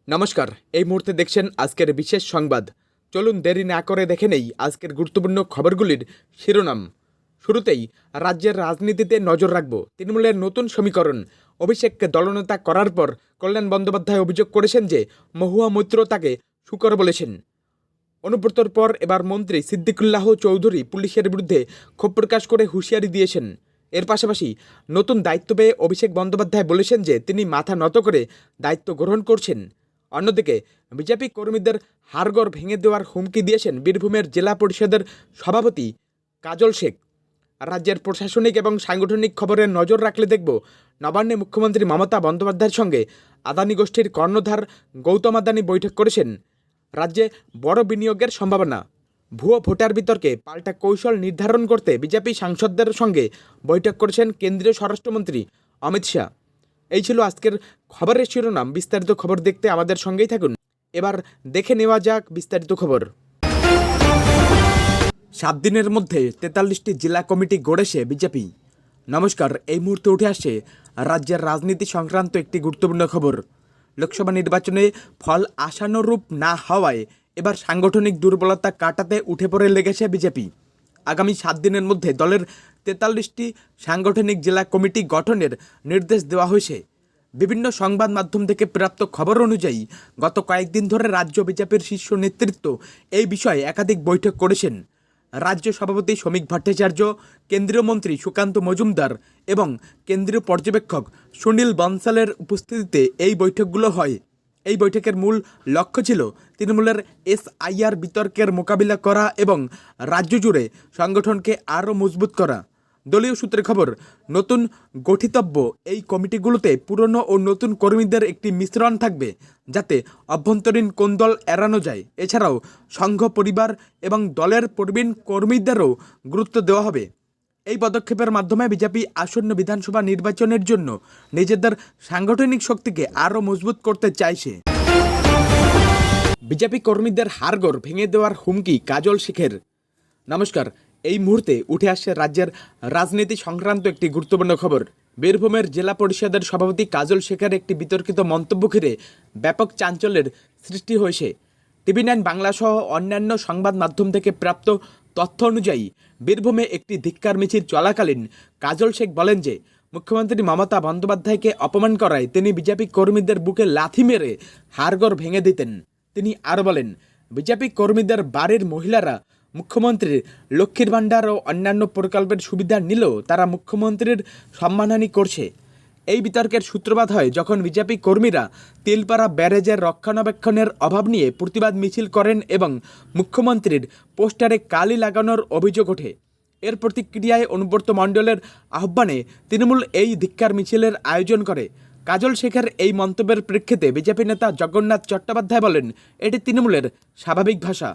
নমস্কার, এই মুহূর্তে দেখছেন আজকের বিশেষ সংবাদ। চলুন দেরি না করে দেখে নেই আজকের গুরুত্বপূর্ণ খবরগুলির শিরোনাম। শুরুতেই রাজ্যের রাজনীতিতে নজর রাখব। তৃণমূলের নতুন সমীকরণ। অভিষেককে দলনেতা করার পর কল্যাণ বন্দ্যোপাধ্যায় অভিযোগ করেছেন যে মহুয়া মৈত্র তাকে শুকর বলেছেন। অনুব্রতর পর এবার মন্ত্রী সিদ্দিকুল্লাহ চৌধুরী পুলিশের বিরুদ্ধে ক্ষোভ প্রকাশ করে হুঁশিয়ারি দিয়েছেন। এর পাশাপাশি নতুন দায়িত্ব পেয়ে অভিষেক বন্দ্যোপাধ্যায় বলেছেন যে তিনি মাথা নত করে দায়িত্ব গ্রহণ করছেন। অন্যদিকে বিজেপি কর্মীদের হাড়গড় ভেঙে দেওয়ার হুমকি দিয়েছেন বীরভূমের জেলা পরিষদের সভাপতি কাজল শেখ। রাজ্যের প্রশাসনিক এবং সাংগঠনিক খবরে নজর রাখলে দেখব, নবান্নে মুখ্যমন্ত্রী মমতা বন্দ্যোপাধ্যায়ের সঙ্গে আদানি গোষ্ঠীর কর্ণধার গৌতম আদানি বৈঠক করেছেন। রাজ্যে বড় বিনিয়োগের সম্ভাবনা। ভুয়ো ভোটার বিতর্কে পাল্টা কৌশল নির্ধারণ করতে বিজেপি সাংসদদের সঙ্গে বৈঠক করেছেন কেন্দ্রীয় স্বরাষ্ট্রমন্ত্রী অমিত শাহ। এই ছিল আজকের খবরের শিরোনাম। বিস্তারিত খবর দেখতে আমাদের সঙ্গেই থাকুন। এবার দেখে নেওয়া যাক বিস্তারিত খবর। 7 দিনের মধ্যে 43টি জেলা কমিটি গড়েছে বিজেপি। নমস্কার, এই মুহূর্তে উঠে আসছে রাজ্যের রাজনীতি সংক্রান্ত একটি গুরুত্বপূর্ণ খবর। লোকসভা নির্বাচনে ফল আশানুরূপ না হওয়ায় এবার সাংগঠনিক দুর্বলতা কাটাতে উঠে পড়ে লেগেছে বিজেপি। আগামী 7 দিনের মধ্যে দলের 43টি সাংগঠনিক জেলা কমিটি গঠনের নির্দেশ দেওয়া হয়েছে। বিভিন্ন সংবাদ মাধ্যম থেকে প্রাপ্ত খবর অনুযায়ী গত কয়েকদিন ধরে রাজ্য বিজেপির শীর্ষ নেতৃত্ব এই বিষয়ে একাধিক বৈঠক করেছেন। রাজ্য সভাপতি শ্রমিক ভট্টাচার্য, কেন্দ্রীয় মন্ত্রী সুকান্ত মজুমদার এবং কেন্দ্রীয় পর্যবেক্ষক সুনীল বনসালের উপস্থিতিতে এই বৈঠকগুলো হয়। এই বৈঠকের মূল লক্ষ্য ছিল তৃণমূলের এসআইআর বিতর্কের মোকাবিলা করা এবং রাজ্য জুড়ে সংগঠনকে আরও মজবুত করা। দলীয় সূত্রে খবর, নতুন গঠিতব্য এই কমিটিগুলোতে পুরনো ও নতুন কর্মীদের একটি মিশ্রণ থাকবে, যাতে অভ্যন্তরীণ কোন্দল এড়ানো যায়। এছাড়াও সংঘ পরিবার এবং দলের প্রবীণ কর্মীদেরও গুরুত্ব দেওয়া হবে। এই পদক্ষেপের মাধ্যমে বিজেপি আসন্ন বিধানসভা নির্বাচনের জন্য নিজেদের সাংগঠনিক শক্তিকে আরও মজবুত করতে চাইছে। বিজেপি কর্মীদের হাড়গড় ভেঙে দেওয়ার হুমকি কাজল শেখের। নমস্কার, এই মুহূর্তে উঠে আসছে রাজ্যের রাজনীতি সংক্রান্ত একটি গুরুত্বপূর্ণ খবর। বীরভূমের জেলা পরিষদের সভাপতি কাজল শেখের একটি বিতর্কিত মন্তব্য ঘিরে ব্যাপক চাঞ্চল্যের সৃষ্টি হয়েছে। TV9 বাংলা সহ অন্যান্য সংবাদ মাধ্যম থেকে প্রাপ্ত তথ্য অনুযায়ী বীরভূমে একটি ধিক্কার মিছিল চলাকালীন কাজল শেখ বলেন যে মুখ্যমন্ত্রী মমতা বন্দ্যোপাধ্যায়কে অপমান করায় তিনি বিজেপি কর্মীদের বুকে লাথি মেরে হাড়গড় ভেঙে দিতেন। তিনি আরও বলেন, বিজেপি কর্মীদের বাড়ির মহিলারা মুখ্যমন্ত্রীর লক্ষ্মীর ভাণ্ডার ও অন্যান্য প্রকল্পের সুবিধা নিলেও তারা মুখ্যমন্ত্রীর সম্মানহানি করছে। এই বিতর্কের সূত্রপাত হয় যখন বিজেপি কর্মীরা তেলপাড়া ব্যারেজের রক্ষণাবেক্ষণের অভাব নিয়ে প্রতিবাদ মিছিল করেন এবং মুখ্যমন্ত্রীর পোস্টারে কালি লাগানোর অভিযোগ ওঠে। এর প্রতিক্রিয়ায় অনুব্রত মণ্ডলের আহ্বানে তৃণমূল এই ধিক্কার মিছিলের আয়োজন করে। কাজল শেখের এই মন্তব্যের প্রেক্ষিতে বিজেপি নেতা জগন্নাথ চট্টোপাধ্যায় বলেন, এটি তৃণমূলের স্বাভাবিক ভাষা।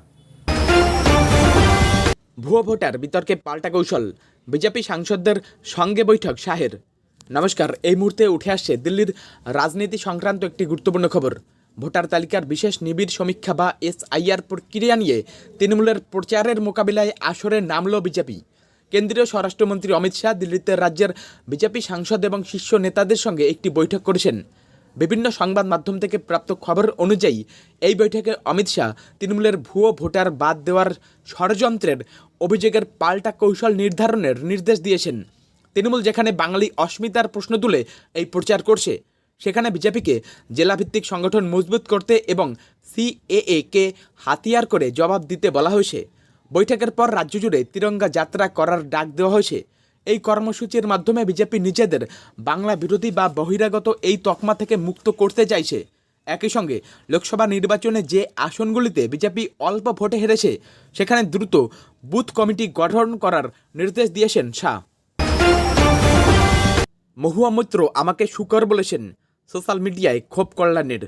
ভুয়ো ভোটার বিতর্কে পাল্টা কৌশল। বিজেপি সাংসদদের সঙ্গে বৈঠক শাহের। নমস্কার, এই মুহূর্তে উঠে আসছে দিল্লির রাজনীতি সংক্রান্ত একটি গুরুত্বপূর্ণ খবর। ভোটার তালিকার বিশেষ নিবিড় সমীক্ষা বা এসআইআর প্রক্রিয়া নিয়ে তৃণমূলের প্রচারের মোকাবিলায় আসরে নামল বিজেপি। কেন্দ্রীয় স্বরাষ্ট্রমন্ত্রী অমিত শাহ দিল্লিতে রাজ্যের বিজেপি সাংসদ এবং শীর্ষ নেতাদের সঙ্গে একটি বৈঠক করেছেন। বিভিন্ন সংবাদ মাধ্যম থেকে প্রাপ্ত খবর অনুযায়ী এই বৈঠকে অমিত শাহ তৃণমূলের ভুয়ো ভোটার বাদ দেওয়ার ষড়যন্ত্রের অভিযোগের পাল্টা কৌশল নির্ধারণের নির্দেশ দিয়েছেন। তৃণমূল যেখানে বাঙালি অস্মিতার প্রশ্ন তুলে এই প্রচার করছে, সেখানে বিজেপিকে জেলাভিত্তিক সংগঠন মজবুত করতে এবং সিএএ-কে হাতিয়ার করে জবাব দিতে বলা হয়েছে। বৈঠকের পর রাজ্য জুড়ে তিরঙ্গা যাত্রা করার ডাক দেওয়া হয়েছে। এই কর্মসূচির মাধ্যমে বিজেপি নিজেদের বাংলা বিরোধী বা বহিরাগত এই তকমা থেকে মুক্ত করতে চাইছে। একই সঙ্গে লোকসভা নির্বাচনে যে আসনগুলিতে বিজেপি অল্প ভোটে হেরেছে সেখানে দ্রুত বুথ কমিটি গঠন করার নির্দেশ দিয়েছেন শাহ। মহুয়া মৈত্র আমাকে শুকর বলেছেন, সোশ্যাল মিডিয়ায় ক্ষোভ কল্যাণের।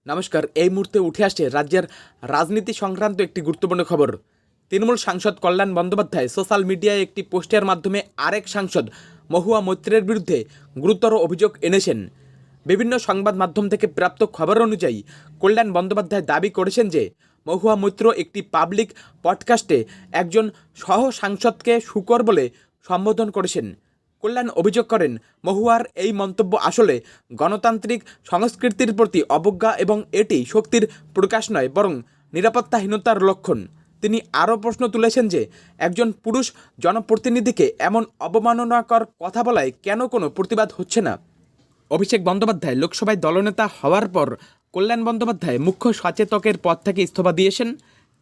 নমস্কার, এই মুহূর্তে উঠে আসছে রাজ্যের রাজনীতি সংক্রান্ত একটি গুরুত্বপূর্ণ খবর। তৃণমূল সাংসদ কল্যাণ বন্দ্যোপাধ্যায় সোশ্যাল মিডিয়ায় একটি পোস্টের মাধ্যমে আরেক সাংসদ মহুয়া মৈত্রের বিরুদ্ধে গুরুতর অভিযোগ এনেছেন। বিভিন্ন সংবাদ মাধ্যম থেকে প্রাপ্ত খবর অনুযায়ী কল্যাণ বন্দ্যোপাধ্যায় দাবি করেছেন যে মহুয়া মৈত্র একটি পাবলিক পডকাস্টে একজন সহ সাংসদকে শুকর বলে সম্বোধন করেছেন। কল্যাণ অভিযোগ করেন মহুয়ার এই মন্তব্য আসলে গণতান্ত্রিক সংস্কৃতির প্রতি অবজ্ঞা এবং এটি শক্তির প্রকাশ নয় বরং নিরাপত্তাহীনতার লক্ষণ। তিনি আরও প্রশ্ন তুলেছেন যে একজন পুরুষ জনপ্রতিনিধিকে এমন অবমাননাকর কথা বলায় কেন কোনো প্রতিবাদ হচ্ছে না। অভিষেক বন্দ্যোপাধ্যায় লোকসভায় দলনেতা হওয়ার পর কল্যাণ বন্দ্যোপাধ্যায় মুখ্য সচেতকের পদ থেকে ইস্তফা দিয়েছেন।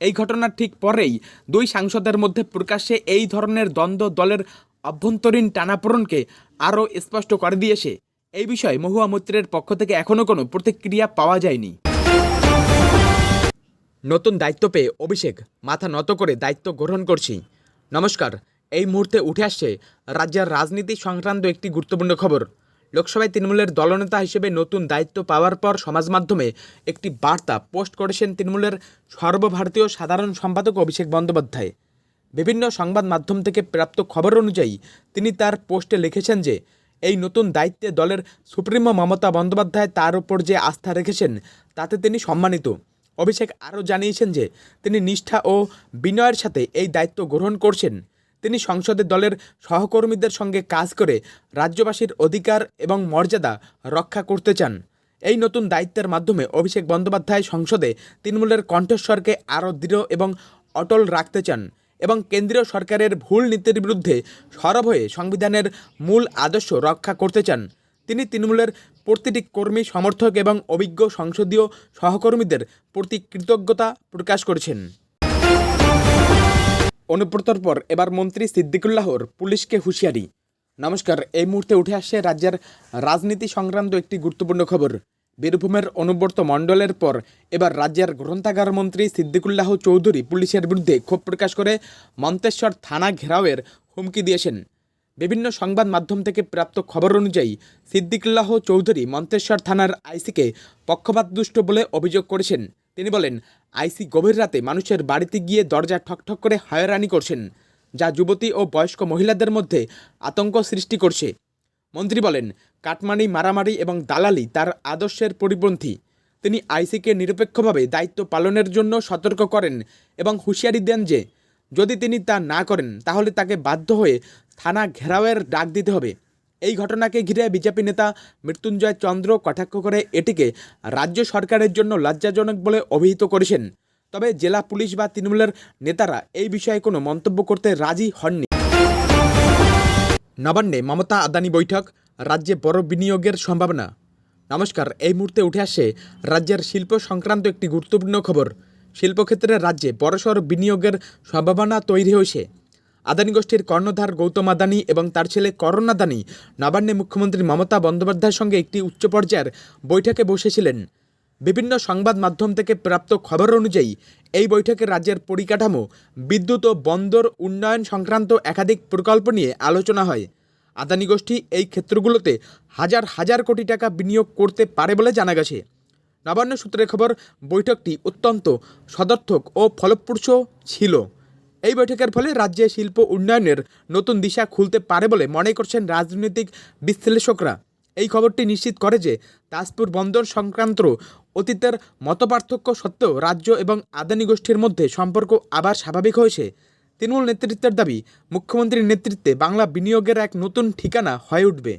এই ঘটনার ঠিক পরেই দুই সাংসদের মধ্যে প্রকাশ্যে এই ধরনের দ্বন্দ্ব দলের অভ্যন্তরীণ টানাপোড়েনকে আরও স্পষ্ট করে দিয়েছে। এই বিষয়ে মহুয়া মৈত্রের পক্ষ থেকে এখনও কোনো প্রতিক্রিয়া পাওয়া যায়নি। নতুন দায়িত্ব পেয়ে অভিষেক মাথা নত করে দায়িত্ব গ্রহণ করছি। নমস্কার, এই মুহূর্তে উঠে আসছে রাজ্যের রাজনীতি সংক্রান্ত একটি গুরুত্বপূর্ণ খবর। লোকসভায় তৃণমূলের দলনেতা হিসেবে নতুন দায়িত্ব পাওয়ার পর সমাজ মাধ্যমে একটি বার্তা পোস্ট করেছেন তৃণমূলের সর্বভারতীয় সাধারণ সম্পাদক অভিষেক বন্দ্যোপাধ্যায়। বিভিন্ন সংবাদ মাধ্যম থেকে প্রাপ্ত খবর অনুযায়ী তিনি তার পোস্টে লিখেছেন যে এই নতুন দায়িত্বে দলের সুপ্রিমো মমতা বন্দ্যোপাধ্যায় তার উপর যে আস্থা রেখেছেন তাতে তিনি সম্মানিত। অভিষেক আরও জানিয়েছেন যে তিনি নিষ্ঠা ও বিনয়ের সাথে এই দায়িত্ব গ্রহণ করছেন। তিনি সংসদে দলের সহকর্মীদের সঙ্গে কাজ করে রাজ্যবাসীর অধিকার এবং মর্যাদা রক্ষা করতে চান। এই নতুন দায়িত্বের মাধ্যমে অভিষেক বন্দ্যোপাধ্যায় সংসদে তৃণমূলের কণ্ঠস্বরকে আরও দৃঢ় এবং অটল রাখতে চান এবং কেন্দ্রীয় সরকারের ভুল নীতির বিরুদ্ধে সরব হয়ে সংবিধানের মূল আদর্শ রক্ষা করতে চান। তিনি তৃণমূলের প্রতিটি কর্মী, সমর্থক এবং অভিজ্ঞ সংসদীয় সহকর্মীদের প্রতি কৃতজ্ঞতা প্রকাশ করেছেন। অনুব্রতর পর এবার মন্ত্রী সিদ্দিকুল্লাহর পুলিশকে হুঁশিয়ারি। নমস্কার, এই মুহূর্তে উঠে আসছে রাজ্যের রাজনীতি সংক্রান্ত একটি গুরুত্বপূর্ণ খবর। বীরভূমের অনুব্রত মণ্ডলের পর এবার রাজ্যের গ্রন্থাগার মন্ত্রী সিদ্দিকুল্লাহ চৌধুরী পুলিশের বিরুদ্ধে ক্ষোভ প্রকাশ করে মন্তেশ্বর থানা ঘেরাওয়ের হুমকি দিয়েছেন। বিভিন্ন সংবাদ মাধ্যম থেকে প্রাপ্ত খবর অনুযায়ী সিদ্দিকুল্লাহ চৌধুরী মন্তেশ্বর থানার আইসিকে পক্ষপাতদুষ্ট বলে অভিযোগ করেছেন। তিনি বলেন, আইসি গভীর রাতে মানুষের বাড়িতে গিয়ে দরজা ঠকঠক করে হয়রানি করছেন, যা যুবতী ও বয়স্ক মহিলাদের মধ্যে আতঙ্ক সৃষ্টি করছে। মন্ত্রী বলেন, কাটমানি, মারামারি এবং দালালি তার আদর্শের পরিপন্থী। তিনি আইসিকে নিরপেক্ষভাবে দায়িত্ব পালনের জন্য সতর্ক করেন এবং হুঁশিয়ারি দেন যে যদি তিনি তা না করেন তাহলে তাকে বাধ্য হয়ে থানা ঘেরাওয়ের ডাক দিতে হবে। এই ঘটনাকে ঘিরে বিজেপি নেতা মৃত্যুঞ্জয় চন্দ্র কটাক্ষ করে এটিকে রাজ্য সরকারের জন্য লজ্জাজনক বলে অভিহিত করেছেন। তবে জেলা পুলিশ বা তৃণমূলের নেতারা এই বিষয়ে কোনো মন্তব্য করতে রাজি হননি। নবান্নে মমতা আদানি বৈঠক, রাজ্যে বড় বিনিয়োগের সম্ভাবনা। নমস্কার, এই মুহূর্তে উঠে আসে রাজ্যের শিল্প সংক্রান্ত একটি গুরুত্বপূর্ণ খবর। শিল্পক্ষেত্রে রাজ্যে বড়সড় বিনিয়োগের সম্ভাবনা তৈরি হয়েছে। আদানি গোষ্ঠীর কর্ণধার গৌতম আদানি এবং তার ছেলে করণ আদানি নবান্নে মুখ্যমন্ত্রী মমতা বন্দ্যোপাধ্যায়ের সঙ্গে একটি উচ্চ পর্যায়ের বৈঠকে বসেছিলেন। বিভিন্ন সংবাদ মাধ্যম থেকে প্রাপ্ত খবর অনুযায়ী এই বৈঠকে রাজ্যের পরিকাঠামো, বিদ্যুৎ ও বন্দর উন্নয়ন সংক্রান্ত একাধিক প্রকল্প নিয়ে আলোচনা হয়। আদানি গোষ্ঠী এই ক্ষেত্রগুলোতে হাজার হাজার কোটি টাকা বিনিয়োগ করতে পারে বলে জানা গেছে। নবান্ন সূত্রের খবর, বৈঠকটি অত্যন্ত সদর্থক ও ফলপ্রসূ ছিল। এই বৈঠকের ফলে রাজ্যে শিল্প উন্নয়নের নতুন দিশা খুলতে পারে বলে মনে করছেন রাজনৈতিক বিশ্লেষকরা। এই খবরটি নিশ্চিত করে যে তাজপুর বন্দর সংক্রান্ত অতীতের মতপার্থক্য সত্ত্বেও রাজ্য এবং আদানি গোষ্ঠীর মধ্যে সম্পর্ক আবার স্বাভাবিক হয়েছে। তৃণমূল নেতৃত্বের দাবি, মুখ্যমন্ত্রীর নেতৃত্বে বাংলা বিনিয়োগের এক নতুন ঠিকানা হয়ে উঠবে।